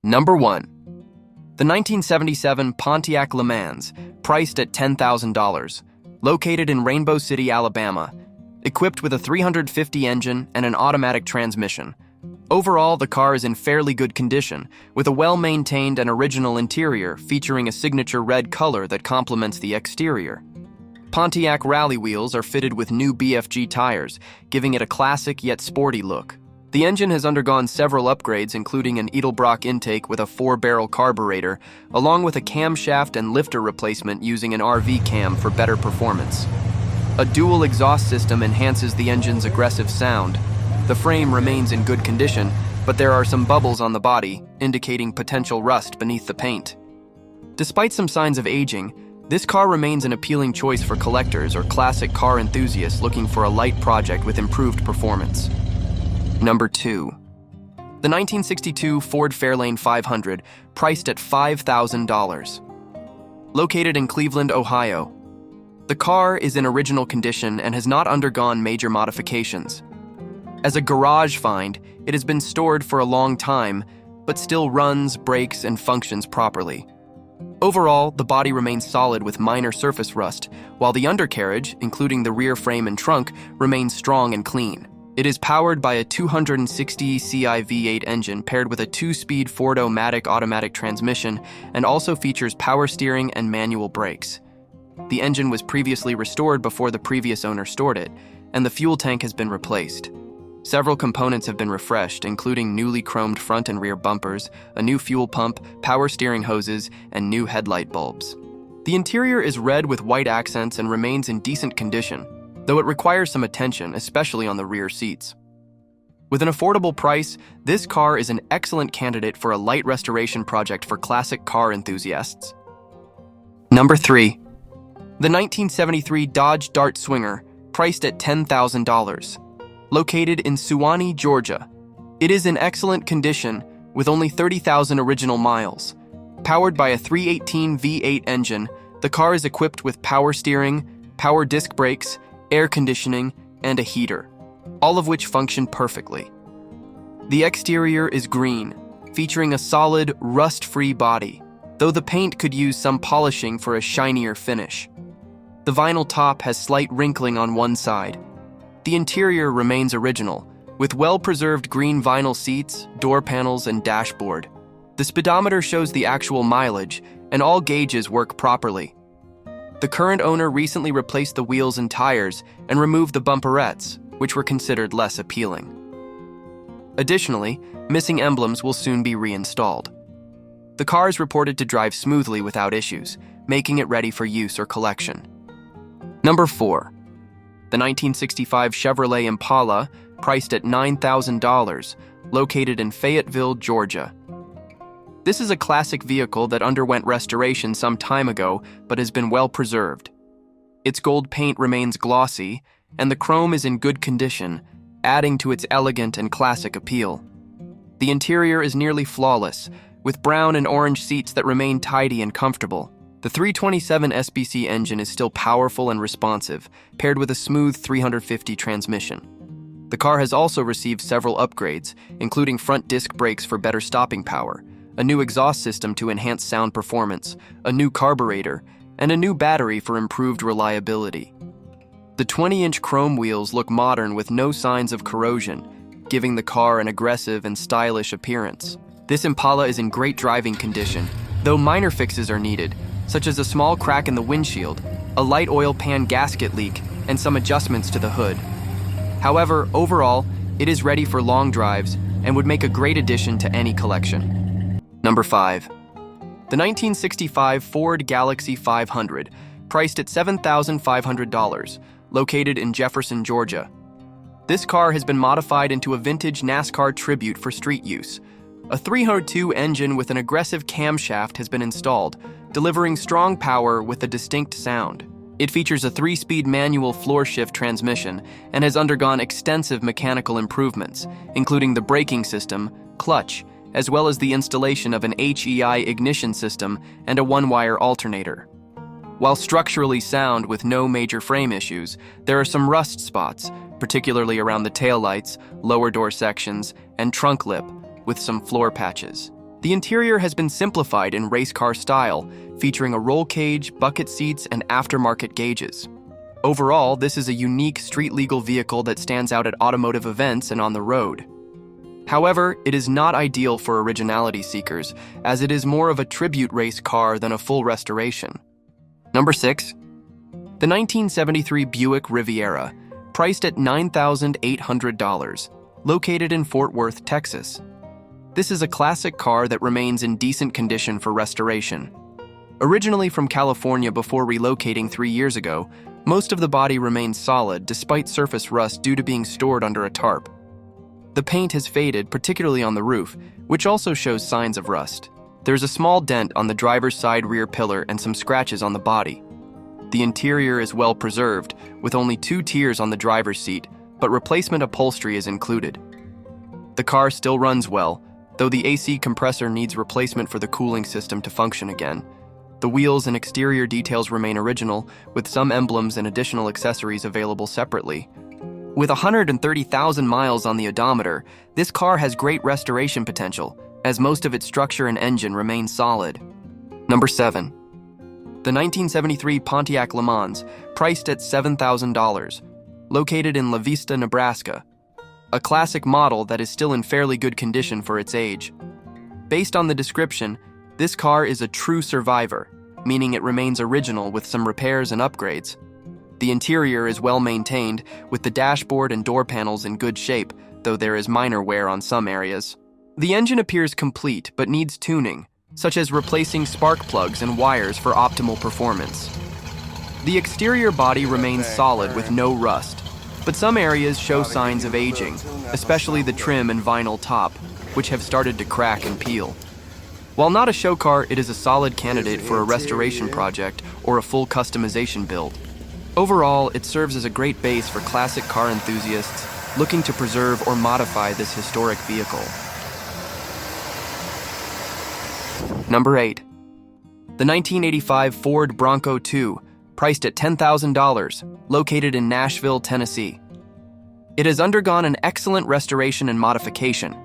Number 1. The 1977 Pontiac Le Mans, priced at $10,000, located in Rainbow City, Alabama, equipped with a 350 engine and an automatic transmission. Overall, the car is in fairly good condition, with a well-maintained and original interior featuring a signature red color that complements the exterior. Pontiac rally wheels are fitted with new BFG tires, giving it a classic yet sporty look. The engine has undergone several upgrades, including an Edelbrock intake with a 4-barrel carburetor, along with a camshaft and lifter replacement using an RV cam for better performance. A dual exhaust system enhances the engine's aggressive sound. The frame remains in good condition, but there are some bubbles on the body, indicating potential rust beneath the paint. Despite some signs of aging, this car remains an appealing choice for collectors or classic car enthusiasts looking for a light project with improved performance. Number 2. The 1962 Ford Fairlane 500, priced at $5,000. Located in Cleveland, Ohio. The car is in original condition and has not undergone major modifications. As a garage find, it has been stored for a long time, but still runs, brakes, and functions properly. Overall, the body remains solid with minor surface rust, while the undercarriage, including the rear frame and trunk, remains strong and clean. It is powered by a 260 Ci V8 engine paired with a 2-speed Ford-O-Matic automatic transmission and also features power steering and manual brakes. The engine was previously restored before the previous owner stored it, and the fuel tank has been replaced. Several components have been refreshed, including newly chromed front and rear bumpers, a new fuel pump, power steering hoses, and new headlight bulbs. The interior is red with white accents and remains in decent condition, though it requires some attention, especially on the rear seats. With an affordable price, this car is an excellent candidate for a light restoration project for classic car enthusiasts. Number 3. The 1973 Dodge Dart Swinger, priced at $10,000. Located in Suwanee, Georgia. It is in excellent condition, with only 30,000 original miles. Powered by a 318 V8 engine, the car is equipped with power steering, power disc brakes, air conditioning, and a heater, all of which function perfectly. The exterior is green, featuring a solid, rust-free body, though the paint could use some polishing for a shinier finish. The vinyl top has slight wrinkling on one side. The interior remains original, with well-preserved green vinyl seats, door panels, and dashboard. The speedometer shows the actual mileage, and all gauges work properly. The current owner recently replaced the wheels and tires and removed the bumperettes, which were considered less appealing. Additionally, missing emblems will soon be reinstalled. The car is reported to drive smoothly without issues, making it ready for use or collection. Number 4. The 1965 Chevrolet Impala, priced at $9,000, located in Fayetteville, Georgia. This is a classic vehicle that underwent restoration some time ago but has been well preserved. Its gold paint remains glossy, and the chrome is in good condition, adding to its elegant and classic appeal. The interior is nearly flawless, with brown and orange seats that remain tidy and comfortable. The 327 SBC engine is still powerful and responsive, paired with a smooth 350 transmission. The car has also received several upgrades, including front disc brakes for better stopping power, a new exhaust system to enhance sound performance, a new carburetor, and a new battery for improved reliability. The 20-inch chrome wheels look modern with no signs of corrosion, giving the car an aggressive and stylish appearance. This Impala is in great driving condition, though minor fixes are needed, such as a small crack in the windshield, a light oil pan gasket leak, and some adjustments to the hood. However, overall, it is ready for long drives and would make a great addition to any collection. Number 5. The 1965 Ford Galaxy 500, priced at $7,500, located in Jefferson, Georgia. This car has been modified into a vintage NASCAR tribute for street use. A 302 engine with an aggressive camshaft has been installed, delivering strong power with a distinct sound. It features a 3-speed manual floor-shift transmission and has undergone extensive mechanical improvements, including the braking system, clutch, as well as the installation of an HEI ignition system and a one-wire alternator. While structurally sound with no major frame issues, there are some rust spots, particularly around the taillights, lower door sections, and trunk lip, with some floor patches. The interior has been simplified in race car style, featuring a roll cage, bucket seats, and aftermarket gauges. Overall, this is a unique street-legal vehicle that stands out at automotive events and on the road. However, it is not ideal for originality seekers, as it is more of a tribute race car than a full restoration. Number 6. The 1973 Buick Riviera, priced at $9,800, located in Fort Worth, Texas. This is a classic car that remains in decent condition for restoration. Originally from California before relocating 3 years ago, most of the body remains solid despite surface rust due to being stored under a tarp. The paint has faded, particularly on the roof, which also shows signs of rust. There's a small dent on the driver's side rear pillar and some scratches on the body. The interior is well preserved, with only 2 tiers on the driver's seat, but replacement upholstery is included. The car still runs well, though the AC compressor needs replacement for the cooling system to function again. The wheels and exterior details remain original, with some emblems and additional accessories available separately. With 130,000 miles on the odometer, this car has great restoration potential, as most of its structure and engine remain solid. Number 7. The 1973 Pontiac Le Mans, priced at $7,000, located in La Vista, Nebraska. A classic model that is still in fairly good condition for its age. Based on the description, this car is a true survivor, meaning it remains original with some repairs and upgrades. The interior is well maintained, with the dashboard and door panels in good shape, though there is minor wear on some areas. The engine appears complete but needs tuning, such as replacing spark plugs and wires for optimal performance. The exterior body remains solid with no rust, but some areas show signs of aging, especially the trim and vinyl top, which have started to crack and peel. While not a show car, it is a solid candidate for a restoration project or a full customization build. Overall, it serves as a great base for classic car enthusiasts looking to preserve or modify this historic vehicle. Number 8. The 1985 Ford Bronco II, priced at $10,000, located in Nashville, Tennessee. It has undergone an excellent restoration and modification.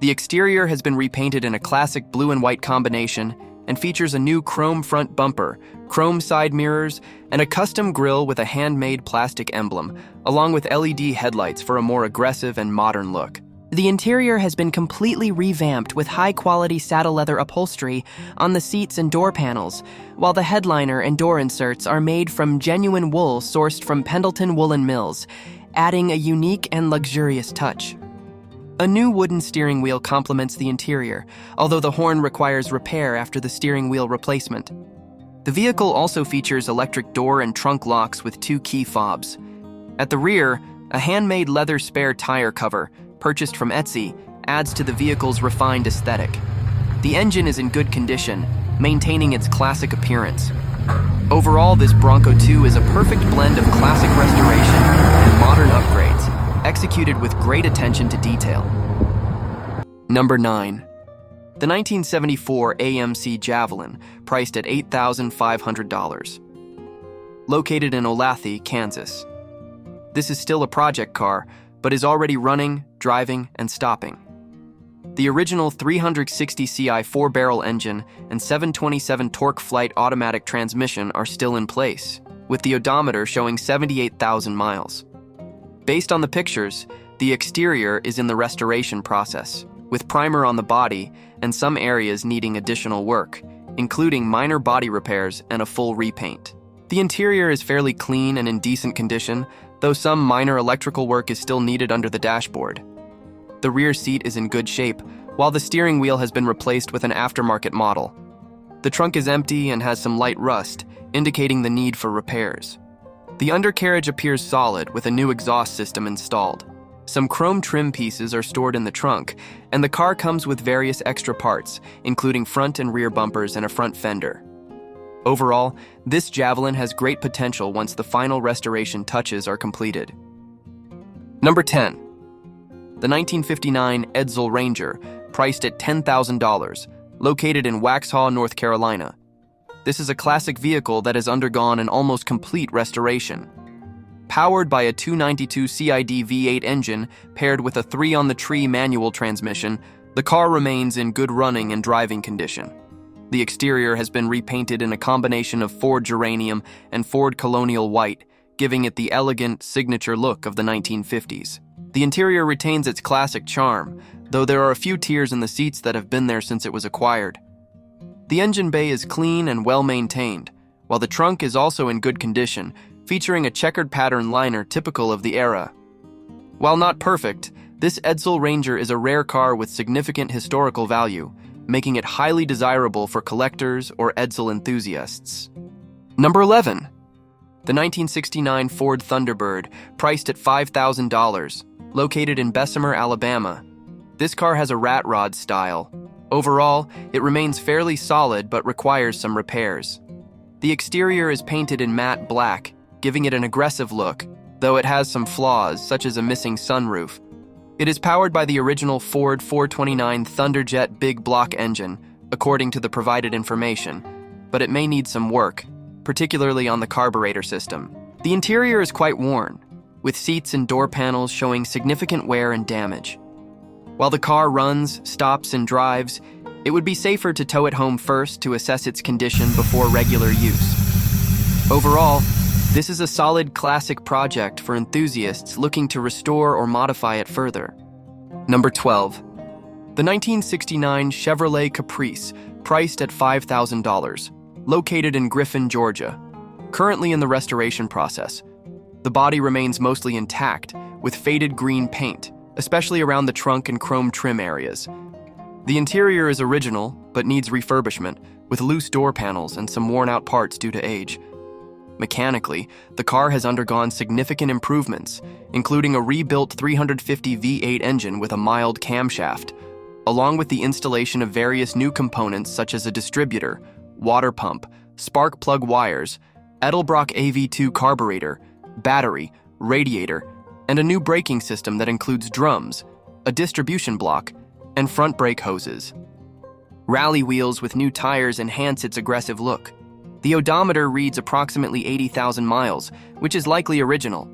The exterior has been repainted in a classic blue and white combination and features a new chrome front bumper, chrome side mirrors, and a custom grille with a handmade plastic emblem, along with LED headlights for a more aggressive and modern look. The interior has been completely revamped with high-quality saddle leather upholstery on the seats and door panels, while the headliner and door inserts are made from genuine wool sourced from Pendleton Woolen Mills, adding a unique and luxurious touch. A new wooden steering wheel complements the interior, although the horn requires repair after the steering wheel replacement. The vehicle also features electric door and trunk locks with 2 key fobs. At the rear, a handmade leather spare tire cover, purchased from Etsy, adds to the vehicle's refined aesthetic. The engine is in good condition, maintaining its classic appearance. Overall, this Bronco II is a perfect blend of classic restoration and modern upgrades, executed with great attention to detail. Number 9. The 1974 AMC Javelin, priced at $8,500. Located in Olathe, Kansas. This is still a project car, but is already running, driving, and stopping. The original 360 Ci 4-barrel engine and 727 torque flight automatic transmission are still in place, with the odometer showing 78,000 miles. Based on the pictures, the exterior is in the restoration process, with primer on the body and some areas needing additional work, including minor body repairs and a full repaint. The interior is fairly clean and in decent condition, though some minor electrical work is still needed under the dashboard. The rear seat is in good shape, while the steering wheel has been replaced with an aftermarket model. The trunk is empty and has some light rust, indicating the need for repairs. The undercarriage appears solid with a new exhaust system installed. Some chrome trim pieces are stored in the trunk, and the car comes with various extra parts, including front and rear bumpers and a front fender. Overall, this Javelin has great potential once the final restoration touches are completed. Number 10. The 1959 Edsel Ranger, priced at $10,000, located in Waxhaw, North Carolina. This is a classic vehicle that has undergone an almost complete restoration. Powered by a 292 CID V8 engine paired with a 3-on-the-tree manual transmission, The car remains in good running and driving condition. The exterior has been repainted in a combination of Ford Geranium and Ford Colonial White, giving it the elegant, signature look of the 1950s. The interior retains its classic charm, though there are a few tears in the seats that have been there since it was acquired. The engine bay is clean and well-maintained, while the trunk is also in good condition, featuring a checkered pattern liner typical of the era. While not perfect, this Edsel Ranger is a rare car with significant historical value, making it highly desirable for collectors or Edsel enthusiasts. Number 11. The 1969 Ford Thunderbird, priced at $5,000, located in Bessemer, Alabama. This car has a rat rod style. Overall, it remains fairly solid but requires some repairs. The exterior is painted in matte black, giving it an aggressive look, though it has some flaws, such as a missing sunroof. It is powered by the original Ford 429 Thunderjet big block engine, according to the provided information, but it may need some work, particularly on the carburetor system. The interior is quite worn, with seats and door panels showing significant wear and damage. While the car runs, stops, and drives, it would be safer to tow it home first to assess its condition before regular use. Overall, this is a solid classic project for enthusiasts looking to restore or modify it further. Number 12. The 1969 Chevrolet Caprice, priced at $5,000, located in Griffin, Georgia. Currently in the restoration process. The body remains mostly intact, with faded green paint, especially around the trunk and chrome trim areas. The interior is original, but needs refurbishment, with loose door panels and some worn-out parts due to age. Mechanically, the car has undergone significant improvements, including a rebuilt 350 V8 engine with a mild camshaft, along with the installation of various new components such as a distributor, water pump, spark plug wires, Edelbrock AV2 carburetor, battery, radiator, and a new braking system that includes drums, a distribution block, and front brake hoses. Rally wheels with new tires enhance its aggressive look. The odometer reads approximately 80,000 miles, which is likely original.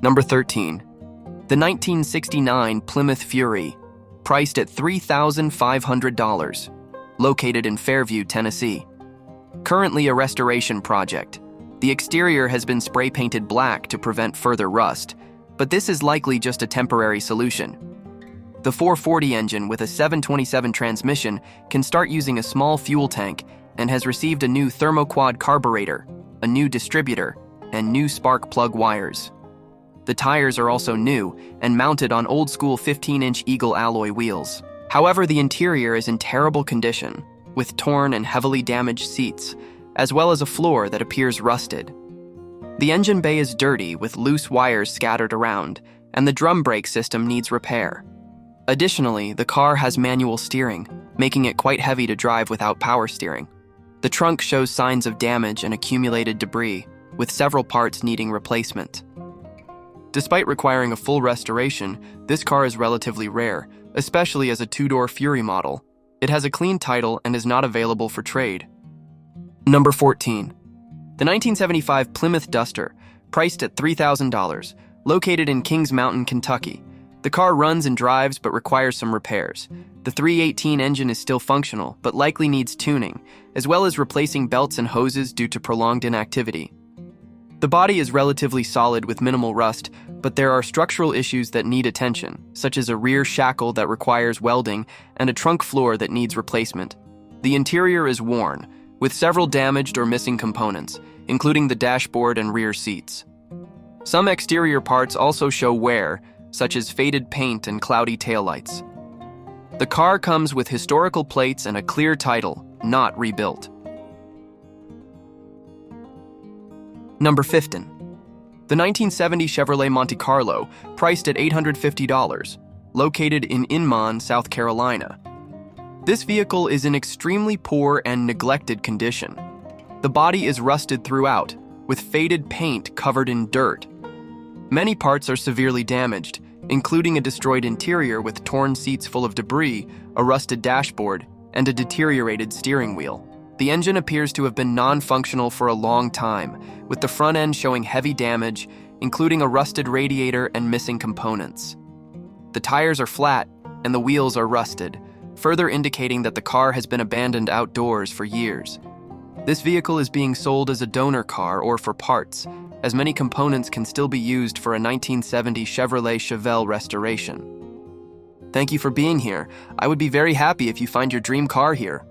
Number 13. The 1969 Plymouth Fury, priced at $3,500, located in Fairview, Tennessee. Currently a restoration project. The exterior has been spray painted black to prevent further rust, but this is likely just a temporary solution. The 440 engine with a 727 transmission can start using a small fuel tank and has received a new thermoquad carburetor, a new distributor, and new spark plug wires. The tires are also new and mounted on old-school 15-inch Eagle alloy wheels. However, the interior is in terrible condition, with torn and heavily damaged seats, as well as a floor that appears rusted. The engine bay is dirty with loose wires scattered around, and the drum brake system needs repair. Additionally, the car has manual steering, making it quite heavy to drive without power steering. The trunk shows signs of damage and accumulated debris, with several parts needing replacement. Despite requiring a full restoration, this car is relatively rare, especially as a two-door Fury model. It has a clean title and is not available for trade. Number 14. The 1975 Plymouth Duster, priced at $3,000, located in Kings Mountain, Kentucky. The car runs and drives but requires some repairs. The 318 engine is still functional, but likely needs tuning, as well as replacing belts and hoses due to prolonged inactivity. The body is relatively solid with minimal rust, but there are structural issues that need attention, such as a rear shackle that requires welding and a trunk floor that needs replacement. The interior is worn, with several damaged or missing components, including the dashboard and rear seats. Some exterior parts also show wear, such as faded paint and cloudy taillights. The car comes with historical plates and a clear title, not rebuilt. Number 15. The 1970 Chevrolet Monte Carlo, priced at $850, located in Inman, South Carolina. This vehicle is in extremely poor and neglected condition. The body is rusted throughout, with faded paint covered in dirt. Many parts are severely damaged, including a destroyed interior with torn seats full of debris, a rusted dashboard, and a deteriorated steering wheel. The engine appears to have been non-functional for a long time, with the front end showing heavy damage, including a rusted radiator and missing components. The tires are flat, and the wheels are rusted, further indicating that the car has been abandoned outdoors for years. This vehicle is being sold as a donor car or for parts, as many components can still be used for a 1970 Chevrolet Chevelle restoration. Thank you for being here. I would be very happy if you find your dream car here.